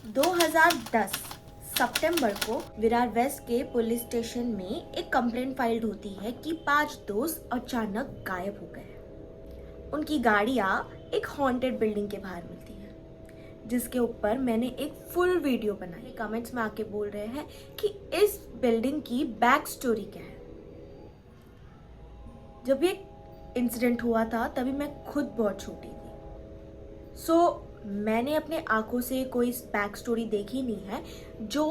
2010 सितंबर को विरार वेस्ट के police station में एक कंप्लेंट फाइल्ड होती है कि 5 दोस्त अचानक गायब हो गए। उनकी गाड़ियां एक हॉन्टेड बिल्डिंग के बाहर मिलती है, जिसके ऊपर मैंने एक फुल वीडियो बनाई। कमेंट्स में आके बोल रहे हैं कि इस बिल्डिंग की बैक स्टोरी क्या है। जब ये इंसिडेंट हुआ था तभी मैं खुद बहुत छोटी थी, मैंने अपने आंखों से कोई बैक स्टोरी देखी नहीं है। जो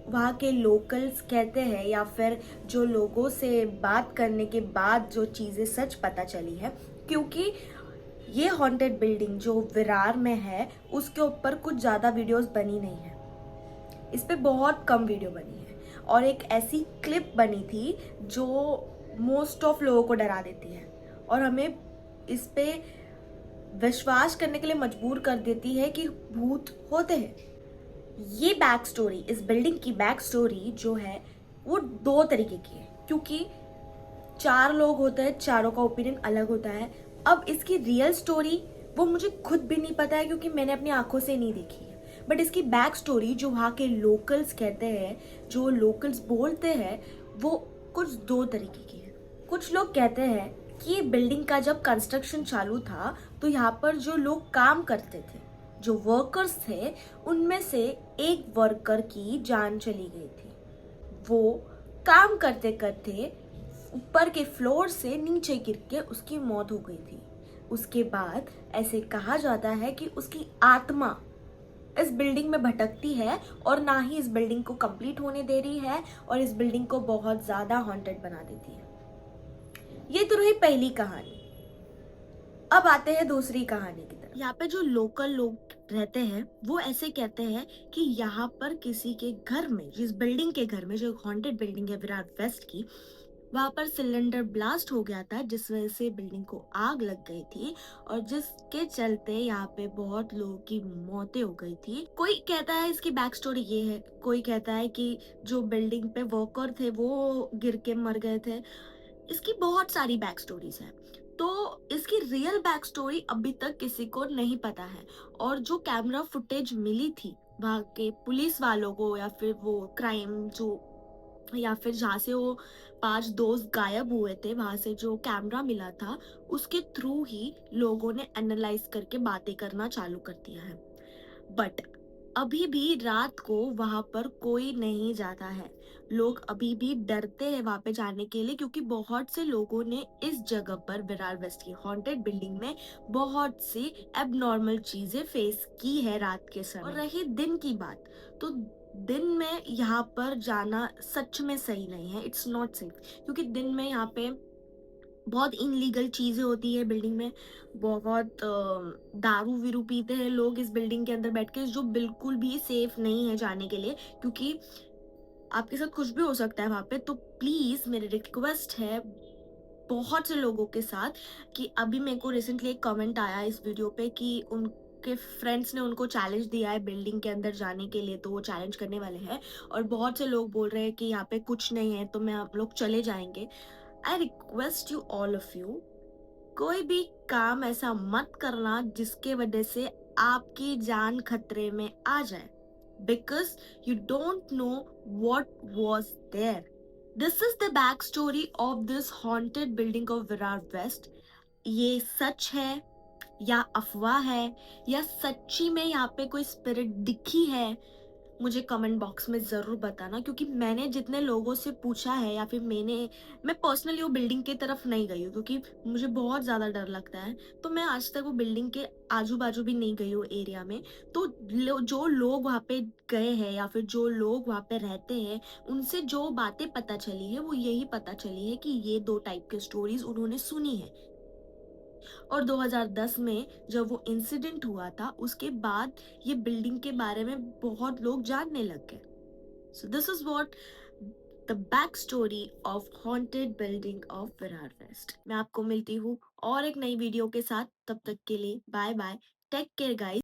वहाँ के लोकल्स कहते हैं या फिर जो लोगों से बात करने के बाद जो चीज़ें सच पता चली है, क्योंकि ये हॉन्टेड बिल्डिंग जो विरार में है उसके ऊपर कुछ ज़्यादा वीडियोस बनी नहीं है। इस पे बहुत कम वीडियो बनी है और एक ऐसी क्लिप बनी थी जो मोस्ट ऑफ लोगों को डरा देती है और हमें इस पे विश्वास करने के लिए मजबूर कर देती है कि भूत होते हैं। ये बैक स्टोरी, इस बिल्डिंग की बैक स्टोरी जो है वो 2 तरीके की है, क्योंकि 4 लोग होते हैं, चारों का ओपिनियन अलग होता है। अब इसकी रियल स्टोरी वो मुझे खुद भी नहीं पता है, क्योंकि मैंने अपनी आंखों से नहीं देखी है। बट इसकी बैक स्टोरी जो वहाँ के लोकल्स कहते हैं, जो लोकल्स बोलते हैं, वो कुछ 2 तरीके की है। कुछ लोग कहते हैं कि ये बिल्डिंग का जब कंस्ट्रक्शन चालू था तो यहाँ पर जो लोग काम करते थे, जो वर्कर्स थे, उनमें से एक वर्कर की जान चली गई थी। वो काम करते करते ऊपर के फ्लोर से नीचे गिर के उसकी मौत हो गई थी। उसके बाद ऐसे कहा जाता है कि उसकी आत्मा इस बिल्डिंग में भटकती है और ना ही इस बिल्डिंग को कंप्लीट होने दे रही है और इस बिल्डिंग को बहुत ज्यादा हॉन्टेड बना देती है। ये तो रही पहली कहानी। अब आते हैं दूसरी कहानी की तरफ। यहाँ पे जो लोकल लोग रहते हैं वो ऐसे कहते हैं कि यहाँ पर किसी के घर में, जिस बिल्डिंग के घर में, जो हॉन्टेड बिल्डिंग है विरार वेस्ट की, वहां पर सिलेंडर ब्लास्ट हो गया था, जिस वजह से बिल्डिंग को आग लग गई थी और जिसके चलते यहाँ पे बहुत लोगों की मौतें हो गई थी। कोई कहता है इसकी बैक स्टोरी ये है, कोई कहता है कि जो बिल्डिंग पे वर्कर थे वो गिर के मर गए थे। इसकी बहुत सारी बैक स्टोरीज है, तो इसकी रियल बैक स्टोरी अभी तक किसी को नहीं पता है। और जो कैमरा फुटेज मिली थी वहाँ के पुलिस वालों को, या फिर वो क्राइम जो, या फिर जहाँ से वो 5 दोस्त गायब हुए थे, वहां से जो कैमरा मिला था, उसके थ्रू ही लोगों ने एनालाइज करके बातें करना चालू कर दिया है। बट अभी भी रात को वहां पर कोई नहीं जाता है। लोग अभी भी डरते हैं वहां पे जाने के लिए, क्योंकि बहुत से लोगों ने इस जगह पर, विरार वेस्ट की हॉन्टेड बिल्डिंग में, बहुत सी एबनॉर्मल चीजें फेस की है रात के समय। और रही दिन की बात, तो दिन में यहाँ पर जाना सच में सही नहीं है। इट्स नॉट सेफ, क्योंकि दिन में यहाँ पे बहुत इनलीगल चीजें होती है बिल्डिंग में। बहुत दारू वीरू पीते हैं लोग इस बिल्डिंग के अंदर बैठ के, जो बिल्कुल भी सेफ नहीं है जाने के लिए, क्योंकि आपके साथ कुछ भी हो सकता है वहां पे। तो प्लीज मेरी रिक्वेस्ट है बहुत से लोगों के साथ, कि अभी मेरे को रिसेंटली एक कमेंट आया इस वीडियो पे कि उनके फ्रेंड्स ने उनको चैलेंज दिया है बिल्डिंग के अंदर जाने के लिए, तो वो चैलेंज करने वाले हैं। और बहुत से लोग बोल रहे हैं कि यहाँ पे कुछ नहीं है, तो मैं आप लोग चले जाएंगे। I request you, all of you, कोई भी काम ऐसा मत करना जिसके वजह से आपकी जान खतरे में आ जाए, because you don't know what was there. This is the back story of this haunted building of Virar West. ये सच है या अफवाह है, या सच्ची में यहाँ पे कोई स्पिरिट दिखी है, मुझे कमेंट बॉक्स में ज़रूर बताना। क्योंकि मैंने जितने लोगों से पूछा है, या फिर मैं पर्सनली वो बिल्डिंग की तरफ नहीं गई हूँ, क्योंकि मुझे बहुत ज़्यादा डर लगता है। तो मैं आज तक वो बिल्डिंग के आजू बाजू भी नहीं गई हूँ एरिया में। तो जो लोग वहाँ पे गए हैं, या फिर जो लोग वहाँ पे रहते हैं, उनसे जो बातें पता चली है वो यही पता चली है कि ये 2 टाइप के स्टोरीज उन्होंने सुनी है। और 2010 में जब वो इंसिडेंट हुआ था, उसके बाद ये बिल्डिंग के बारे में बहुत लोग जानने लग गए। So this is what the back story of haunted building of Virar West. मैं आपको मिलती हूँ और एक नई वीडियो के साथ। तब तक के लिए bye bye, take care guys.